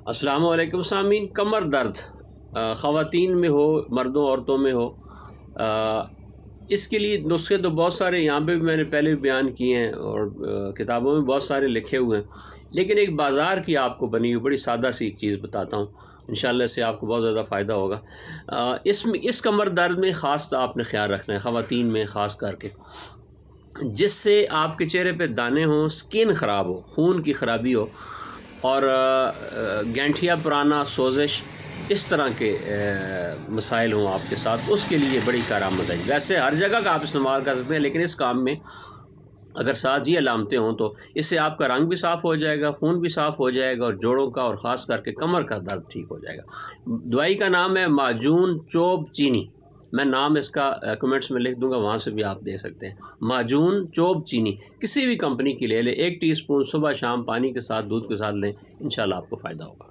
अस्सलाम वालेकुम सामीन। कमर दर्द ख़वातीन में हो, मर्दों औरतों में हो, इसके लिए नुस्खे तो बहुत सारे यहाँ पे भी मैंने पहले भी बयान किए हैं और किताबों में बहुत सारे लिखे हुए हैं, लेकिन एक बाज़ार की आपको बनी हुई बड़ी सादा सी एक चीज़ बताता हूँ, इंशाअल्लाह इससे आपको बहुत ज़्यादा फ़ायदा होगा। इस कमर दर्द में ख़ास आपने ख्याल रखना है, ख़वातीन में ख़ास करके, जिससे आपके चेहरे पे दाने हों, स्किन ख़राब हो, खून की ख़राबी हो और गैंठिया पुराना, सोजिश, इस तरह के मसाइल हों आपके साथ, उसके लिए बड़ी कारआमद है। वैसे हर जगह का आप इस्तेमाल कर सकते हैं, लेकिन इस काम में अगर साथ ये अलामतें हों तो इससे आपका रंग भी साफ़ हो जाएगा, खून भी साफ़ हो जाएगा और जोड़ों का और ख़ास करके कमर का दर्द ठीक हो जाएगा। दवाई का नाम है माजून चोब चीनी। मैं नाम इसका कमेंट्स में लिख दूंगा, वहाँ से भी आप दे सकते हैं। माजून चोब चीनी किसी भी कंपनी की ले लें, 1 टीस्पून सुबह शाम पानी के साथ, दूध के साथ लें, इंशाल्लाह आपको फ़ायदा होगा।